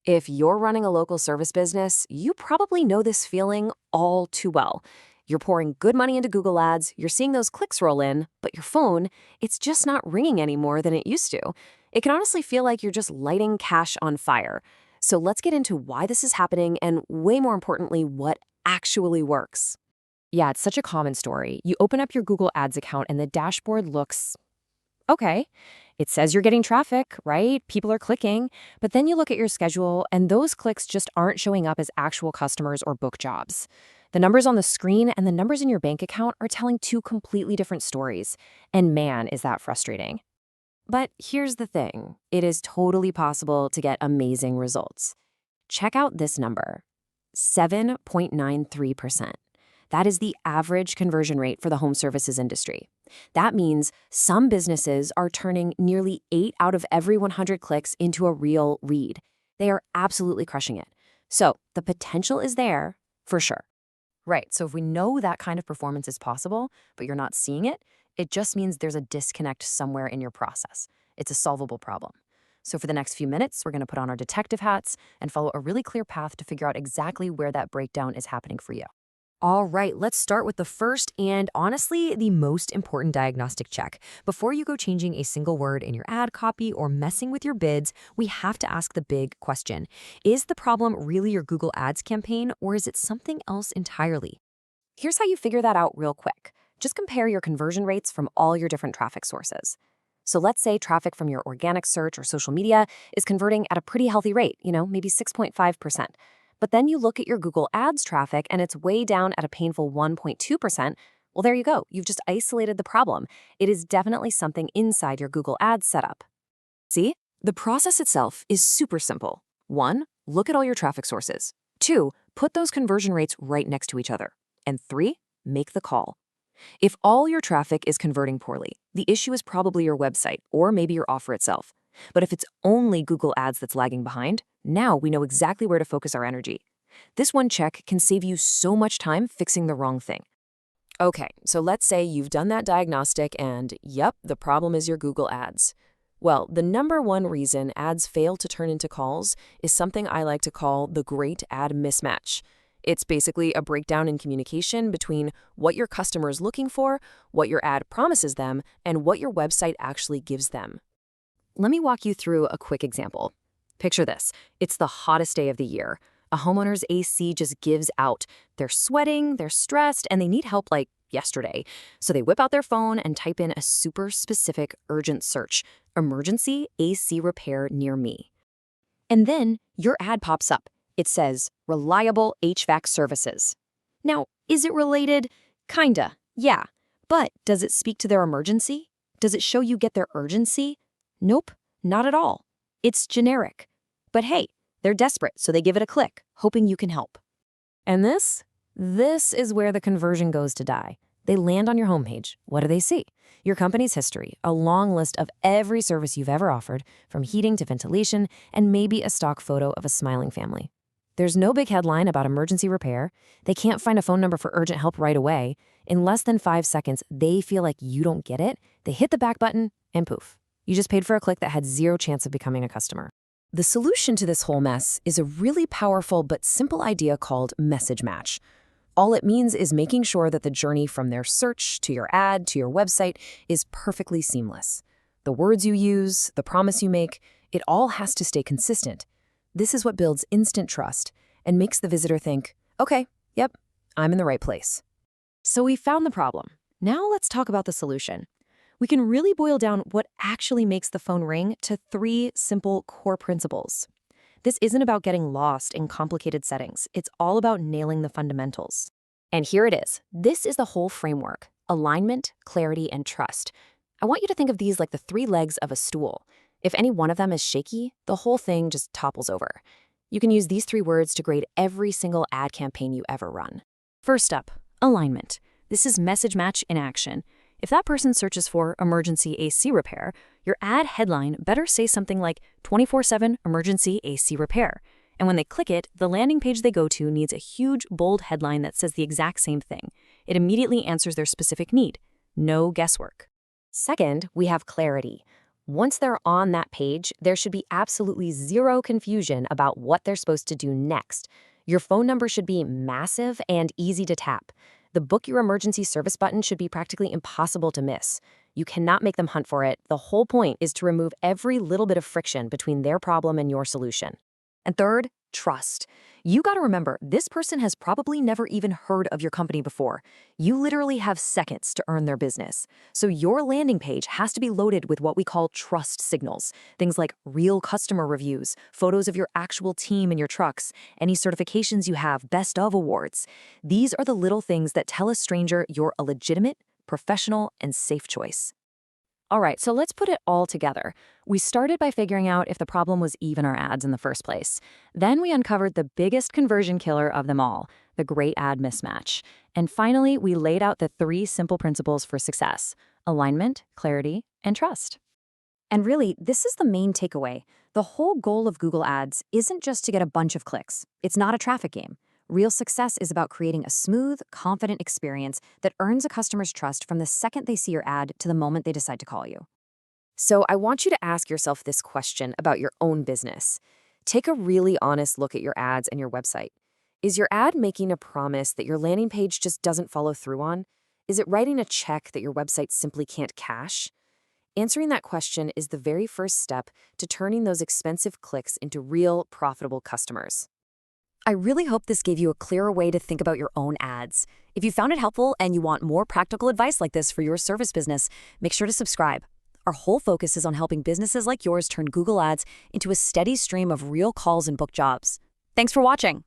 If you're running a local service business, you probably know this feeling all too well. You're pouring good money into Google Ads, you're seeing those clicks roll in, but your phone, it's just not ringing any more than it used to. It can honestly feel like you're just lighting cash on fire. So let's get into why this is happening and, way more importantly, what actually works. Yeah, it's such a common story. You open up your Google Ads account and the dashboard looks okay. It says you're getting traffic, right? People are clicking. But then you look at your schedule and those clicks just aren't showing up as actual customers or book jobs. The numbers on the screen and the numbers in your bank account are telling two completely different stories. And man, is that frustrating. But here's the thing, it is totally possible to get amazing results. Check out this number, 7.93%. That is the average conversion rate for the home services industry. That means some businesses are turning nearly 8 out of every 100 clicks into a real lead. They are absolutely crushing it. So the potential is there for sure. Right, so if we know that kind of performance is possible, but you're not seeing it, it just means there's a disconnect somewhere in your process. It's a solvable problem. So for the next few minutes, we're going to put on our detective hats and follow a really clear path to figure out exactly where that breakdown is happening for you. All right, let's start with the first and honestly the most important diagnostic check. Before you go changing a single word in your ad copy or messing with your bids, we have to ask the big question. Is the problem really your Google Ads campaign, or is it something else entirely? Here's how you figure that out real quick. Just compare your conversion rates from all your different traffic sources. So let's say traffic from your organic search or social media is converting at a pretty healthy rate, maybe 6.5%. But then you look at your Google Ads traffic and it's way down at a painful 1.2%. Well, there you go. You've just isolated the problem. It is definitely something inside your Google Ads setup. See? The process itself is super simple. 1, look at all your traffic sources. 2, put those conversion rates right next to each other. And 3, make the call. If all your traffic is converting poorly, the issue is probably your website or maybe your offer itself. But if it's only Google Ads that's lagging behind, now we know exactly where to focus our energy. This one check can save you so much time fixing the wrong thing. Okay, so let's say you've done that diagnostic and, yep, the problem is your Google Ads. Well, the number one reason ads fail to turn into calls is something I like to call the great ad mismatch. It's basically a breakdown in communication between what your customer is looking for, what your ad promises them, and what your website actually gives them. Let me walk you through a quick example. Picture this. It's the hottest day of the year. A homeowner's AC just gives out. They're sweating, they're stressed, and they need help like yesterday. So they whip out their phone and type in a super specific urgent search, emergency AC repair near me. And then your ad pops up. It says, reliable HVAC services. Now, is it related? Kinda, yeah. But does it speak to their emergency? Does it show you get their urgency? Nope, not at all. It's generic. But hey, they're desperate, so they give it a click, hoping you can help. And this is where the conversion goes to die. They land on your homepage. What do they see? Your company's history, a long list of every service you've ever offered, from heating to ventilation, and maybe a stock photo of a smiling family. There's no big headline about emergency repair. They can't find a phone number for urgent help right away. In less than 5 seconds, they feel like you don't get it. They hit the back button, and poof. You just paid for a click that had zero chance of becoming a customer. The solution to this whole mess is a really powerful but simple idea called message match. All it means is making sure that the journey from their search to your ad to your website is perfectly seamless. The words you use, the promise you make, it all has to stay consistent. This is what builds instant trust and makes the visitor think, okay, yep, I'm in the right place. So we found the problem. Now let's talk about the solution. We can really boil down what actually makes the phone ring to 3 simple core principles. This isn't about getting lost in complicated settings. It's all about nailing the fundamentals. And here it is. This is the whole framework: alignment, clarity, and trust. I want you to think of these like the 3 legs of a stool. If any one of them is shaky, the whole thing just topples over. You can use these 3 words to grade every single ad campaign you ever run. First up, alignment. This is message match in action. If that person searches for emergency AC repair, your ad headline better say something like 24/7 emergency AC repair. And when they click it, the landing page they go to needs a huge, bold headline that says the exact same thing. It immediately answers their specific need. No guesswork. Second, we have clarity. Once they're on that page, there should be absolutely zero confusion about what they're supposed to do next. Your phone number should be massive and easy to tap. The Book Your Emergency Service button should be practically impossible to miss. You cannot make them hunt for it. The whole point is to remove every little bit of friction between their problem and your solution. And third, trust. You got to remember, this person has probably never even heard of your company before. You literally have seconds to earn their business. So your landing page has to be loaded with what we call trust signals. Things like real customer reviews, photos of your actual team and your trucks, any certifications you have, best of awards. These are the little things that tell a stranger you're a legitimate, professional, and safe choice. All right, so let's put it all together. We started by figuring out if the problem was even our ads in the first place. Then we uncovered the biggest conversion killer of them all, the great ad mismatch. And finally, we laid out the 3 simple principles for success: alignment, clarity, and trust. And really, this is the main takeaway. The whole goal of Google Ads isn't just to get a bunch of clicks. It's not a traffic game. Real success is about creating a smooth, confident experience that earns a customer's trust from the second they see your ad to the moment they decide to call you. So I want you to ask yourself this question about your own business. Take a really honest look at your ads and your website. Is your ad making a promise that your landing page just doesn't follow through on? Is it writing a check that your website simply can't cash? Answering that question is the very first step to turning those expensive clicks into real, profitable customers. I really hope this gave you a clearer way to think about your own ads. If you found it helpful and you want more practical advice like this for your service business, make sure to subscribe. Our whole focus is on helping businesses like yours turn Google Ads into a steady stream of real calls and book jobs. Thanks for watching.